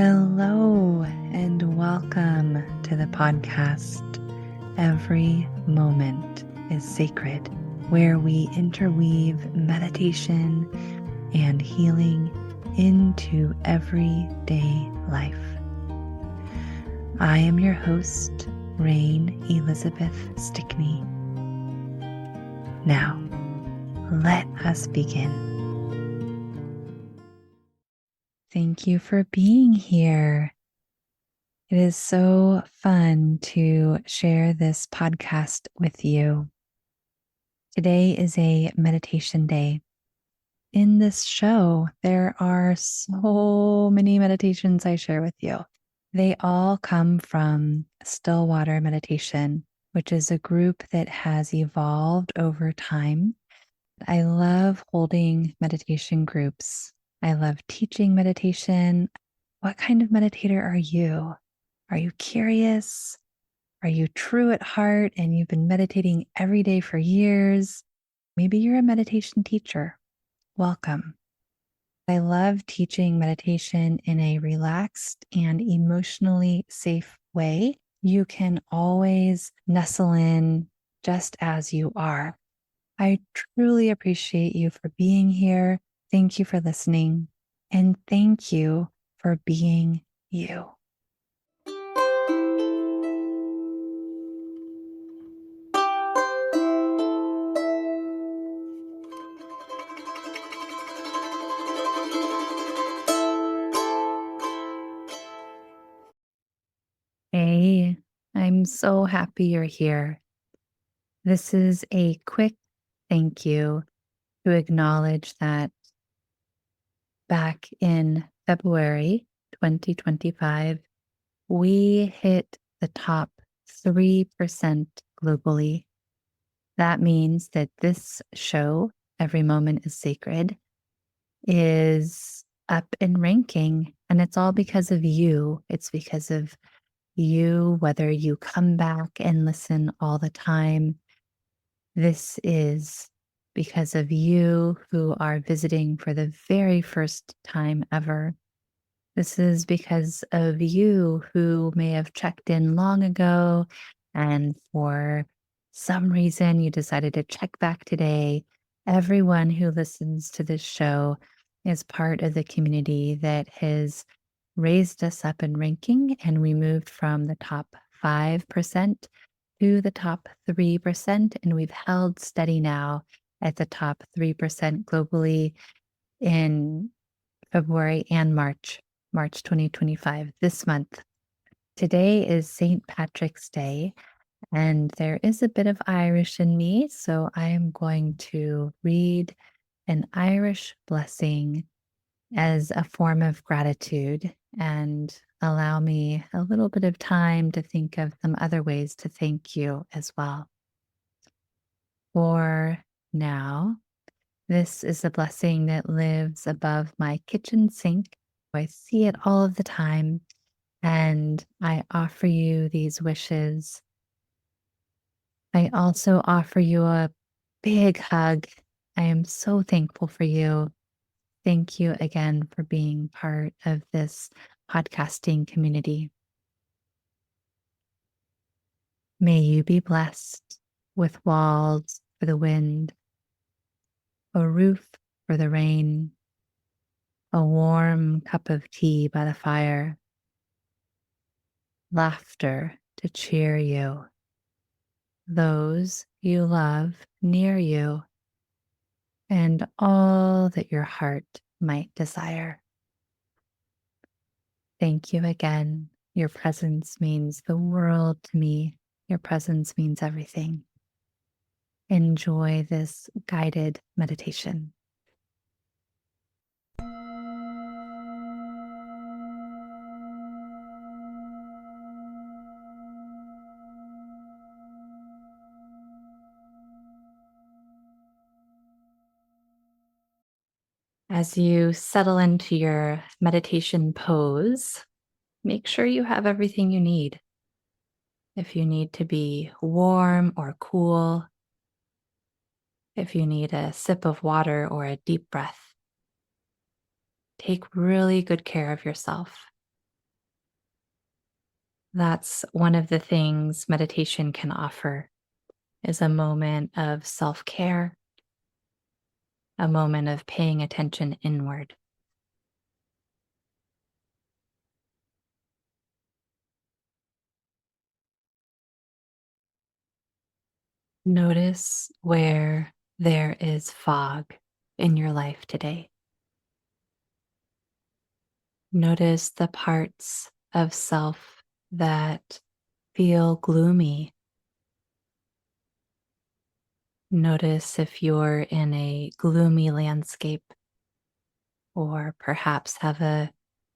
Hello, and welcome to the podcast. Every moment is sacred, where we interweave meditation and healing into everyday life. I am your host, Rain Elizabeth Stickney. Now, let us begin. Thank you for being here. It is so fun to share this podcast with you. Today is a meditation day. In this show, there are so many meditations I share with you. They all come from Stillwater Meditation, which is a group that has evolved over time. I love holding meditation groups. I love teaching meditation. What kind of meditator are you? Are you curious? Are you true at heart and you've been meditating every day for years? Maybe you're a meditation teacher. Welcome. I love teaching meditation in a relaxed and emotionally safe way. You can always nestle in just as you are. I truly appreciate you for being here. Thank you for listening. And thank you for being you. Hey, I'm so happy you're here. This is a quick thank you to acknowledge that back in February 2025, we hit the top 3% globally. That means that this show, Every Moment is Sacred, is up in ranking, and it's all because of you. It's because of you, whether you come back and listen all the time. This is because of you who are visiting for the very first time ever. This is because of you who may have checked in long ago and for some reason you decided to check back today. Everyone who listens to this show is part of the community that has raised us up in ranking, and we moved from the top 5% to the top 3%, and we've held steady now at the top 3% globally in February and March 2025, this month. Today is St. Patrick's Day, and there is a bit of Irish in me, so I am going to read an Irish blessing as a form of gratitude and allow me a little bit of time to think of some other ways to thank you as well. For now, this is a blessing that lives above my kitchen sink. I see it all of the time, and I offer you these wishes. I also offer you a big hug. I am so thankful for you. Thank you again for being part of this podcasting community. May you be blessed with walls for the wind, a roof for the rain, a warm cup of tea by the fire, laughter to cheer you, those you love near you, and all that your heart might desire. Thank you again. Your presence means the world to me. Your presence means everything. Enjoy this guided meditation. As you settle into your meditation pose, make sure you have everything you need. If you need to be warm or cool, if you need a sip of water or a deep breath, take really good care of yourself. That's one of the things meditation can offer is a moment of self-care, a moment of paying attention inward. Notice where there is fog in your life today. Notice the parts of self that feel gloomy. Notice if you're in a gloomy landscape or perhaps have a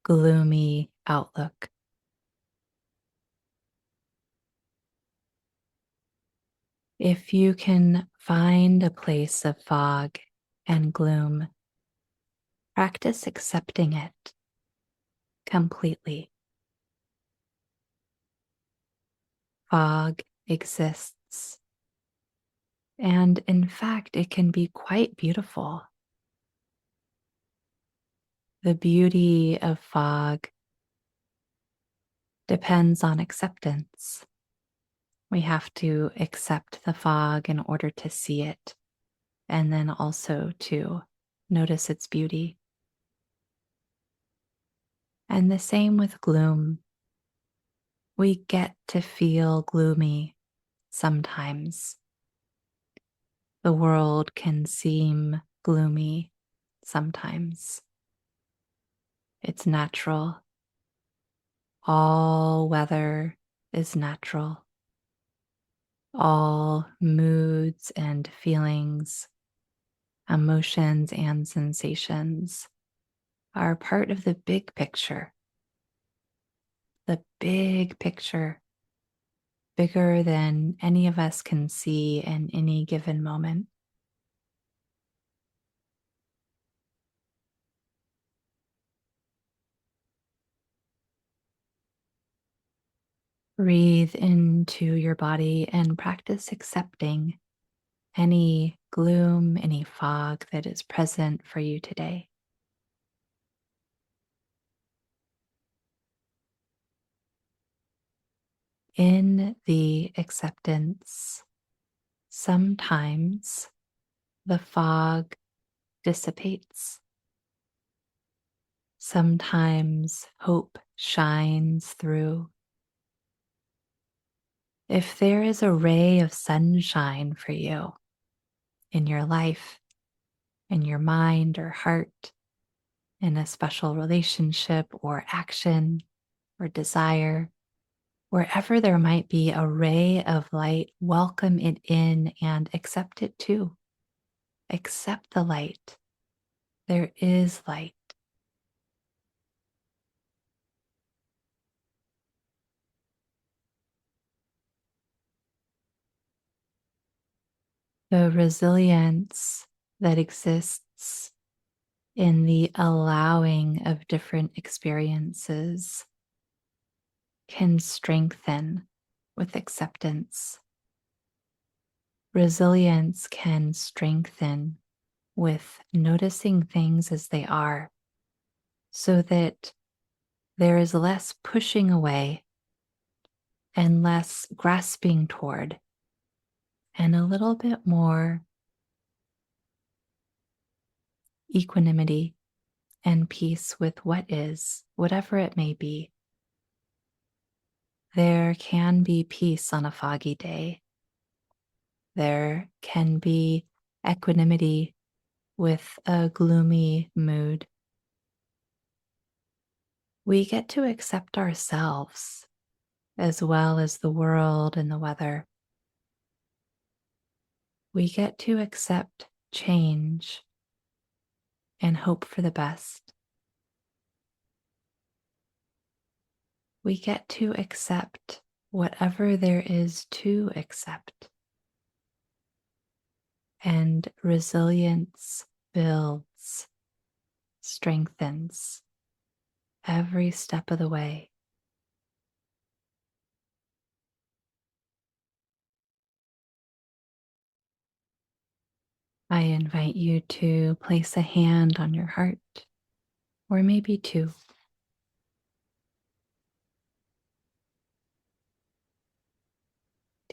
gloomy outlook. If you can find a place of fog and gloom, practice accepting it completely. Fog exists, and in fact, it can be quite beautiful. The beauty of fog depends on acceptance. We have to accept the fog in order to see it, and then also to notice its beauty. And the same with gloom. We get to feel gloomy sometimes. The world can seem gloomy sometimes. It's natural. All weather is natural. All moods and feelings, emotions and sensations are part of the big picture. The big picture, bigger than any of us can see in any given moment. Breathe into your body and practice accepting any gloom, any fog that is present for you today. In the acceptance, sometimes the fog dissipates. Sometimes hope shines through. If there is a ray of sunshine for you in your life, in your mind or heart, in a special relationship or action or desire, wherever there might be a ray of light, welcome it in and accept it too. Accept the light. There is light. The resilience that exists in the allowing of different experiences can strengthen with acceptance. Resilience can strengthen with noticing things as they are so that there is less pushing away and less grasping toward, and a little bit more equanimity and peace with what is, whatever it may be. There can be peace on a foggy day. There can be equanimity with a gloomy mood. We get to accept ourselves as well as the world and the weather. We get to accept change and hope for the best. We get to accept whatever there is to accept. And resilience builds, strengthens every step of the way. I invite you to place a hand on your heart, or maybe two.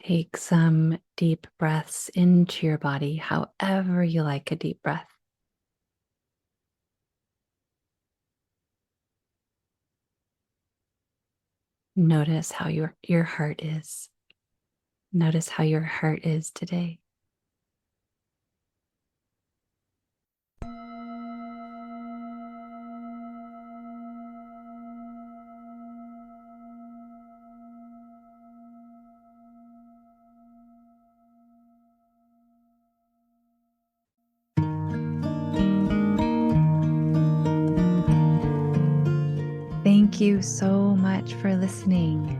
Take some deep breaths into your body, however you like a deep breath. Notice how your heart is. Notice how your heart is today. Thank you so much for listening.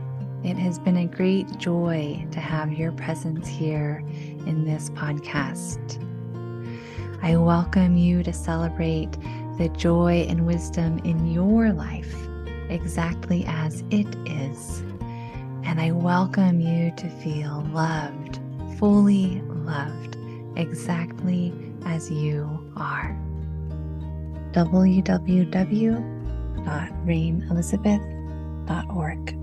It has been a great joy to have your presence here in this podcast. I welcome you to celebrate the joy and wisdom in your life exactly as it is. And I welcome you to feel loved, fully loved, exactly as you are. www.rainelizabeth.org